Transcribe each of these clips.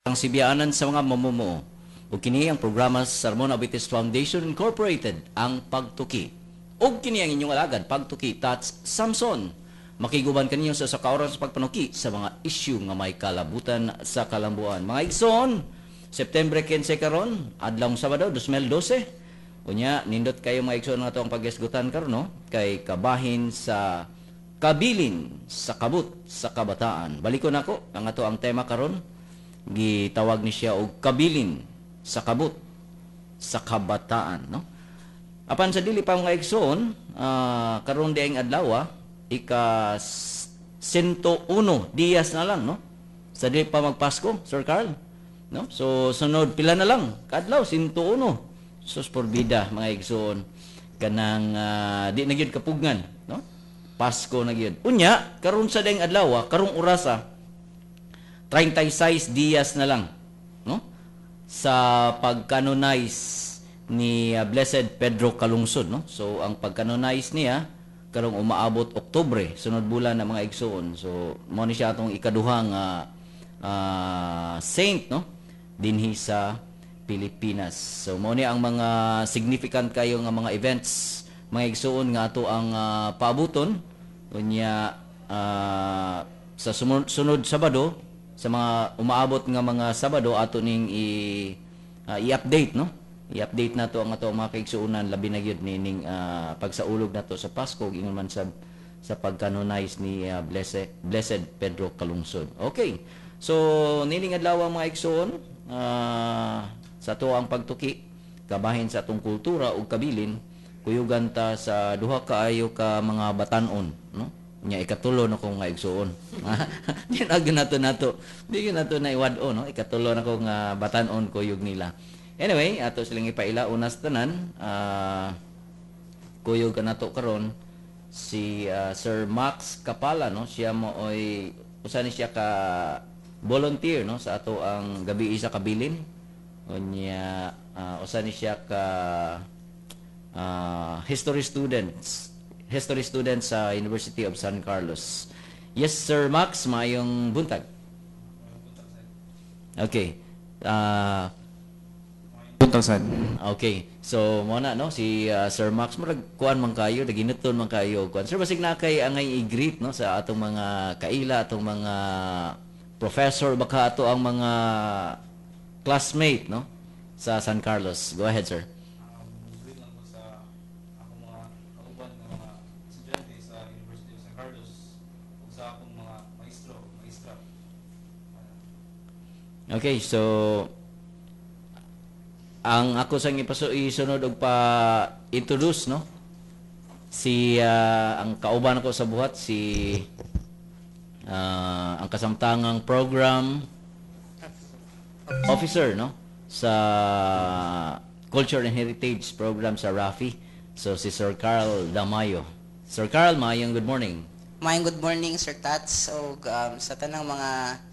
ang sibiyaanan sa mga mamumuo. Ug kini ang programa sa Ramon Abites Foundation Incorporated ang pagtuki. Ug kini ang inyong alagad pagtuki Tats Samson. Makiguban kaninyo sa kauran sa pagpanuki sa mga issue nga may kalabutan sa kalambuan. Mga igsoon, September 15 karon, adlawng Sabado 2012. Unya nindot kayo mga igsoon nga to ang paghisgutan karon no kay kabahin sa kabilin sa kabut sa kabataan. Balikon ako ang ato ang tema karon gitawag ni siya og kabilin sa kabut sa kabataan no. Apan sa dili pa mga igsoon, karon diayng adlaw ika 101 Dias na lang no. Sa dili pa magpasko, Sir Carl. No? So sunod pila na lang kadlaw 101. Sus porbida mga igsoon kanang di na gyud kapugngan no. Pasko na gyud. Unya karon sa diayng adlaw, karong orasa 36 Dias na lang no sa pagcanonize ni Blessed Pedro Calungsod no. So ang pagcanonize niya karong umaabot Oktubre sunod bulan na mga igsoon. So mo ni siya atong ikaduhang saint no dinhi sa Pilipinas. So mo ni ang mga significant kayo nga mga events mga igsoon nga ato ang paabuton unya sa sunod Sabado sa mga umaabot nga mga Sabado ato ning i-update no. I-update nato ang ato mga kaigsuonan labi na gyud ning pagsaulog nato sa Pasko ingon man sa pagcanonize ni Blessed Pedro Calungsod. Okay. So nining adlaw mga igsoon sa ato ang pagtuki kabahin sa atong kultura ug kabilin kuyugan ta sa duha kaayo ka mga batan-on no. Nya ikatulo na ko nga igsuon. Di nato na iwad-o no. Ikatulo na ko nga batan-on kuyog nila. Anyway, ato silang ipaila unas tanan kuyog nato karon si Sir Max Kapala no. Siya mo oy usa ni siya ka volunteer no sa ato ang gabi sa kabilin. Unya usa ni siya ka history student sa University of San Carlos. Yes, Sir Max, mayong buntag. Okay. Buntag sad. Okay. So, muna no si Sir Max murag kuan man kayo, naginuton man kayo kuan. Sir, basig na kay angay i-greet no sa atong mga kaila, atong mga professor baka ato ang mga classmate no sa San Carlos. Go ahead, sir. Okay, so ang ako sang isunod og pa-introduce no si ang kauban ko sa buhat si ang kasamtangang program officer no sa Culture and Heritage program sa RAFI. So si Sir Carl Damayo. Sir Carl, maayong good morning. Maayong good morning, Sir Tats. O sa tanang mga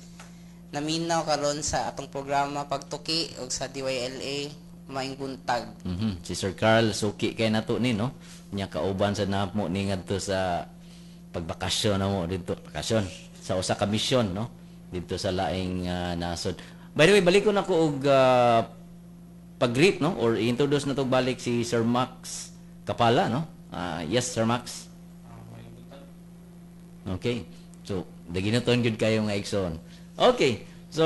naminaw karon sa atong programa pagtuki o sa DYLA, maayong buntag. Si Sir Carl suki kay nato ni no. Nya kauban sa namo ni ngadto sa pagbakasyon na mo dito, bakasyon sa usa ka misyon no dito sa laing nasod. By the way, balik ko na ko og pag-greet no or introduce na to balik si Sir Max Kapala no. Yes, Sir Max. Okay. So, daginaton gud kayo nga igsoon. Okay. So,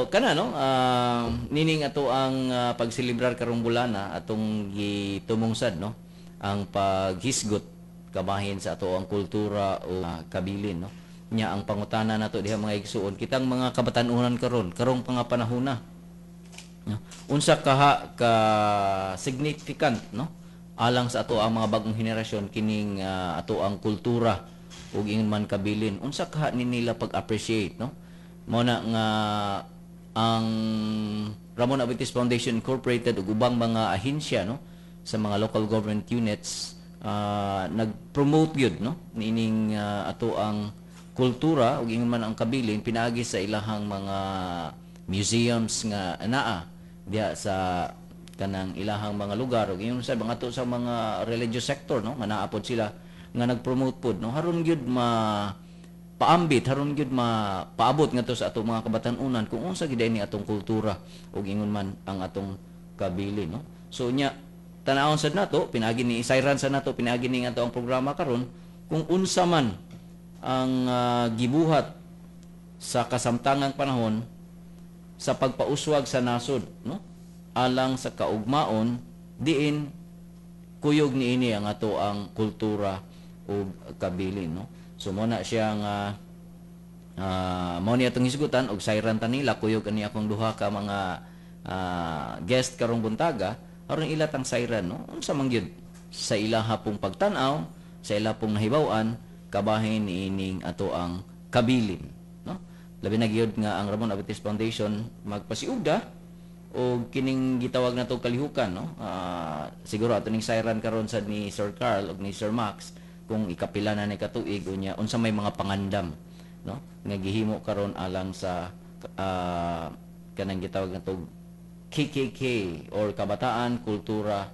kana no, nining ato ang pagselebrar karong bulana atong gitumungsad no, ang paghisgot kabahin sa ato ang kultura o kabilin no. Nya ang pangutana nato diha mga igsuon, kitang mga kabatan-unan karong pangapanahona. No? Unsa ka significant no, alang sa ato ang mga bagong henerasyon kining ato ang kultura ug ingon man kabilin. Unsa ka ni nila pag-appreciate no? Mao na nga ang Ramon Abites Foundation Incorporated ug ubang mga ahensya no sa mga local government units nag-promote gyud no nining ato ang kultura ug ingon man ang kabilin pinaagi sa ilahang mga museums nga anaa diha sa kanang ilahang mga lugar ug ingon sa mga ato sa mga religious sector no nga naapod sila nga nag-promote pod no haron gyud paambit haron gyud paabot ngadto sa atong mga kabatan-unan kung unsa gid ni atong kultura ug ingon man ang atong kabilin, no? So nya tan-awon sad nato pinaagi ni isayran sa nato pinaagi ni ato ang programa karon kung unsa man ang gibuhat sa kasamtangang panahon sa pagpauswag sa nasod, no? Alang sa kaugmaon diin kuyog niini ang ato ang kultura ug kabilin, no? So mo na siya nga mo ni atong hisgutan og sayran ta nila kuyog ani akong duha ka mga guest karong buntaga aron ila tang sayran, no? Unsa man gyud sa ila hapong pagtan-aw, sa ila pong nahibaw-an kabahin niining ato ang kabilin, no? Labi na gyud nga ang Ramon Abetes Foundation magpasiugda o kining gitawag nato kalihukan, no? Siguro ato ning sayran karon sa ni Sir Carl ug ni Sir Max kung ikapila na ni katuig unya unsa may mga pangandam, no? Nga gihimo karon alang sa kanang gitawag nato KKK or kabataan, kultura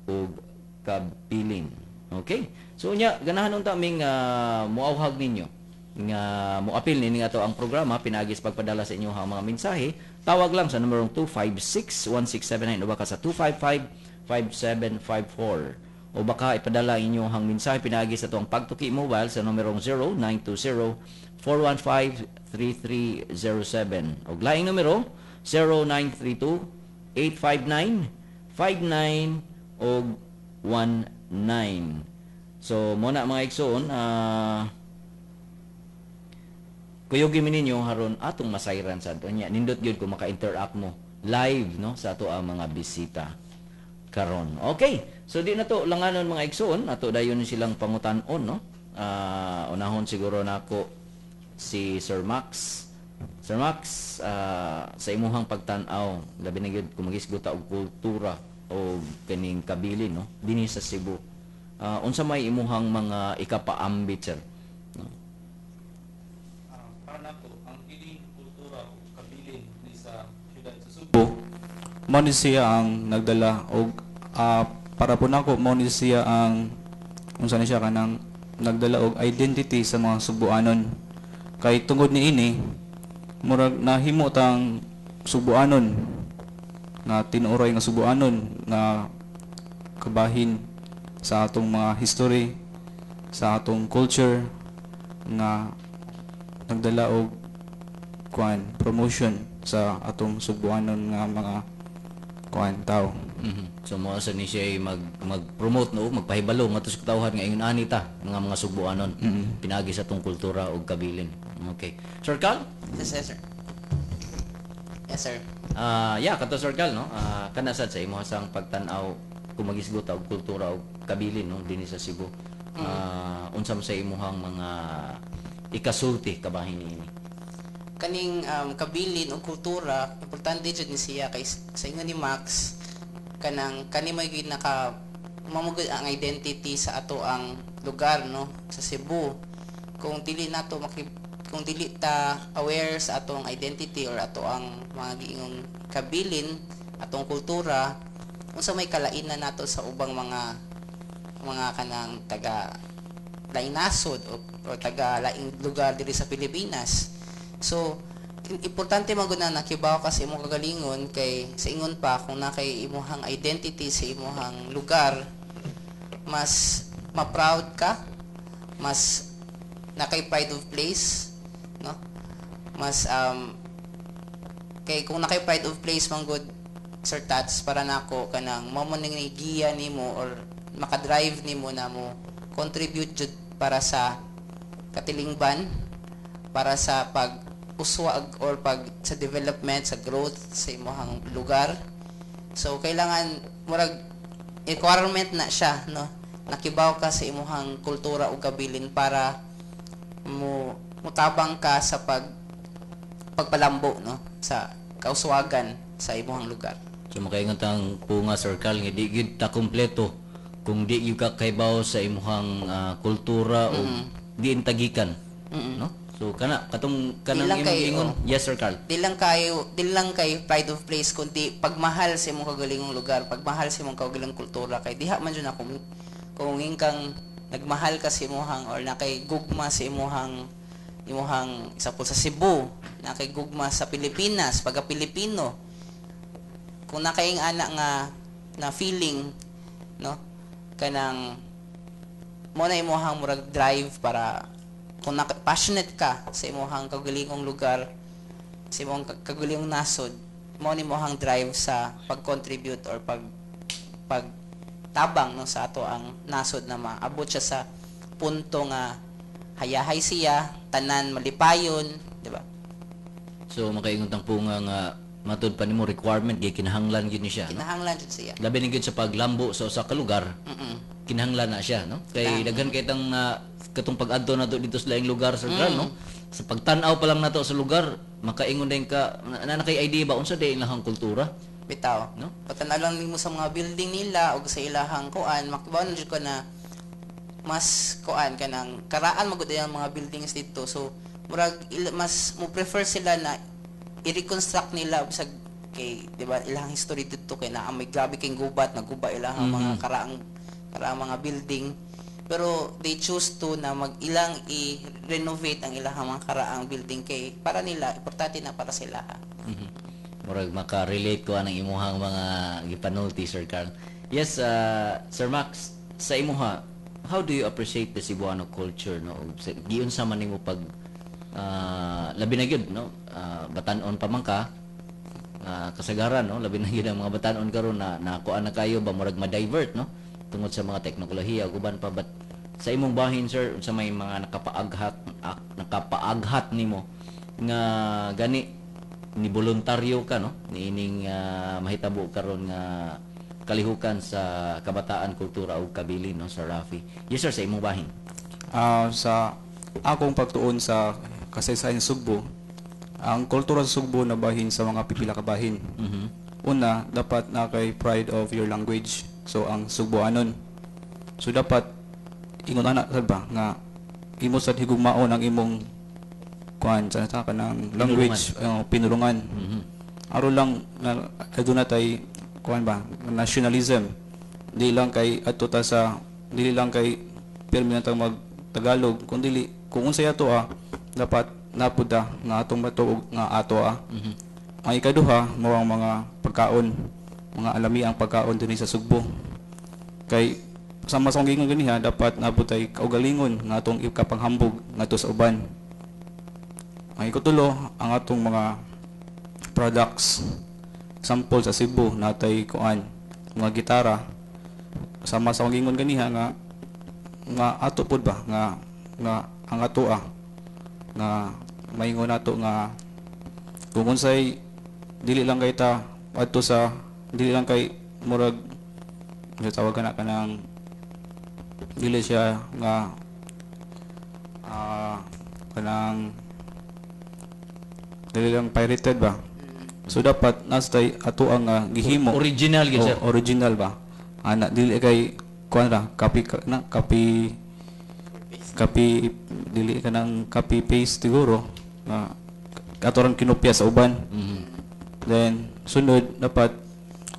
ug kabilin. Okay? So unya ganahan unta ming muawhag ninyo nga moapil ni ato ang programa pinagis pagpadala sa inyo ang mga mensahe. Tawag lang sa numerong 256-1679 o baka sa 255-5754 o baka ipadala inyo ang mensahe pinagis sa itong Pagtuki Mobile sa numerong 0920-415-3307 o laing numero 0932-859-59 o 19. So muna mga igsoon kuyogin mi ninyo haron atong masayran sa ato nya nindot gyud kung maka-interact mo live, no, sa ato ang mga bisita karon. Okay, so di na to langanon mga igsoon ato dayon silang pangutan-on, no? Unahon siguro nako si Sir Max. Sir Max, sa imuhang pagtan-aw labi na gyud kung magisguta og kultura o kaning kabilin, no, dinhi sa Cebu, unsa may imuhang mga ikapaambit, sir? Para nato ang piling kultura o kabilin ni sa siyudad sa Subo mo ni siya ang nagdala og para po nako mo ni siya ang unsa ni siya kanang nagdala og identity sa mga Subuanon kay tungod ni ini murag nahimo tang Subuanon nga tinuoray nga Subuanon nga kabahin sa atong mga history, sa atong culture nga nagdala og promotion sa atong Subuanon nga mga tao. So mo sa ni siya mag-promote, no, magpahibalo nga sa katawhan nga ingon anita mga Subuanon pinagi sa atong kultura ug kabilin. Okay. Sir Carl? Yes, sir. Yes, sir. Kato Sir Carl, no? Kana sad sa imo sang pagtan-aw kung magisgot og kultura ug kabilin, no, dinhi sa Cebu. Unsa sa imuhang mga ikasulti kabahin niini? Kaning kabilin o kultura importante jud ni siya kay sa ingon ni Max kani may mamugod ang identity sa ato ang lugar, no, sa Cebu. Kung dili ta aware sa atong identity or ato ang mga giingong kabilin, atong kultura, unsa may kalainan nato sa ubang mga kanang taga laing nasod o taga laing lugar diri sa Pilipinas. So importante man gud na nakibaw ka sa imong kagalingon kay sa ingon pa kung na kay imong identity sa imong lugar, mas ma-proud ka, mas nakay pride of place, no, mas kay kung nakay pride of place man gud, Sir Tats, para nako kanang mao man ning giya nimo or maka-drive nimo na mo contribute jud para sa katilingban, para sa pag-uswag or sa development, sa growth sa imong lugar. So kailangan murag requirement na siya, no, nakibaw ka sa imong kultura ug kabilin para mutabang ka sa pagpalambo, no, sa kauswagan sa imong lugar. So makaingon tang punga Sir Carl nga di gyud ta kompleto kung di gyud ka kaybaw sa imuhang kultura o di intagikan, no? So kanang imong ingon. Yes, Sir Carl. Di lang kay pride of place kundi pagmahal sa imong kagalingong lugar, pagmahal sa imong kagaling kultura kay diha man jud na kung ingkang nagmahal ka sa imong or nakay gugma sa imong imuhang example sa Cebu, na kay gugma sa Pilipinas, pagka Pilipino. Kung nakaing ana nga na feeling, no, kanang mo na imuhang murag drive para kung passionate ka sa imuhang kagalingong lugar, sa imong kagalingong nasod, mo ni imuhang drive sa pag-contribute or pagtabang no sa ato ang nasod na maabot siya sa punto nga hayahay siya, tanan malipayon, di ba? So makaingon tang punga nga matud pa nimo requirement gay kinahanglan gid ni siya, no? Kinahanglan jud siya. Labi na gid sa paglambo sa usa ka lugar, kinahanglan na siya, no? Kay daghan kay tang katong pag-adto nato dito sa laing lugar sa lugar, no? Sa pagtan-aw pa lang nato sa lugar, makaingon din ka na kay idea ba unsa day ilahang kultura, Bitaw, no? patanaw lang nimo sa mga building nila o sa ilahang kuan, makibaw na jud ko na mas kuan kanang karaan magud ang mga buildings dito. So murag mas mo prefer sila na i-reconstruct nila sa kay di ba ilang history dito kay na may grabe kay gubat naguba ilang mga karaang mga building, pero they choose to na ilang i-renovate ang ilang mga karaang building kay para nila importante na para sila. Murag maka-relate ko anang imuhang mga gipanulti, Sir Carl. Yes, Sir Max, sa imuha, how do you appreciate the Cebuano culture, no? Giunsa man nimo pag labi na gyud, no? Batan-on pa man ka, kasagaran, no? Labi na gyud ang mga batan-on karon na nakuan na kayo ba murag ma-divert, no? Tungod sa mga teknolohiya uban pa, but sa imong bahin, sir, sa may mga nakapaaghat nimo nga gani ni voluntaryo ka, no? Niining mahitabo karon nga kalihukan sa kabataan, kultura ug kabilin, no, sa Rafi. Yes sir, sa imong bahin. Sa akong pagtuon sa kasaysayan Sugbo, ang kultura sa Sugbo na bahin sa mga pipila ka bahin. Una, dapat na kay pride of your language. So ang Sugboanon. So dapat ingon ana ba nga imo sad higugmaon ang imong kuan sa ka ng language, pinulungan. Aro lang na aduna tay kuan ba nationalism. Di lang kay adto ta sa dili lang kay permanentang mag Tagalog kundi kung unsay ato dapat napud nga atong matuog nga ato Ang ikaduha mao ang mga pagkaon, mga alami ang pagkaon dinhi sa Sugbo. Kay sama sa gingon ganiha dapat nabutay kaugalingon nga atong ikapanghambog ngadto sa uban. Ang ikutulo ang atong mga products. Sample sa Cebu natay kuan mga gitara. Sama sa gingon ganiha nga ato pud ba nga ang ato nga maingon nato nga kung unsay dili lang kay ta adto sa dili lang kay murag tawag kana kanang dili siya nga kanang dili lang pirated ba. So dapat nastay ato ang gihimo Original gyud sir. original ba ana dili kay kuan ra copy dili ka ng copy paste siguro na ato ron kinopya sa uban. Then sunod dapat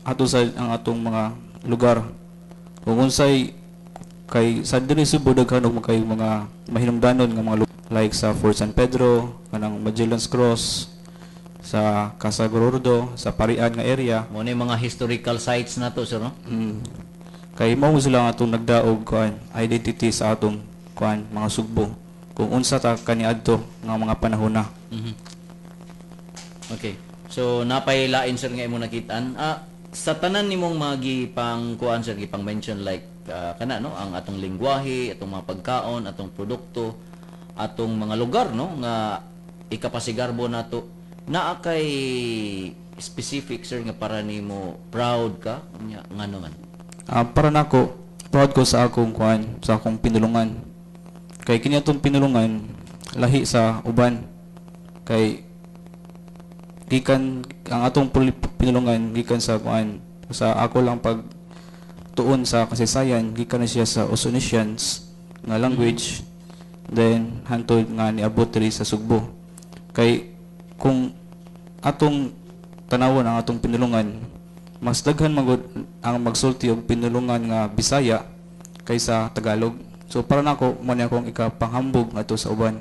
ato sa ang atong mga lugar kung unsay kay sa diri Cebu daghan og kay mga mahinungdanon nga mga lugar like sa Fort San Pedro kanang Magellan's Cross sa Casa Gorordo sa Parian nga area. Mo ni mga historical sites nato sir, no? Kay mao sila nga atong nagdaog kuan identity sa atong kuan mga Sugbo kung unsa ta kaniadto nga mga panahon na. Okay. So napay lain sir nga imo nakitaan. Sa tanan nimong mga gipang kuan sir gipang mention like kana no ang atong lengguwahe, atong mga pagkaon, atong produkto, atong mga lugar no nga ikapasigarbo nato naa kay specific sir nga para nimo proud ka nya ngano man. Para nako proud ko sa akong kuan sa akong pinulungan. Kay kini atong pinulungan lahi sa uban. Kay gikan ang atong pinulungan gikan sa kuan sa ako lang pag tuon sa kasaysayan gikan na siya sa Ausonians nga language then hantod nga niabot diri sa Sugbo. Kay kung atong tanawon ang atong pinulungan mas daghan magud ang magsulti og pinulungan nga Bisaya kaysa Tagalog. So para nako mo ni akong ikapanghambog ngadto sa uban.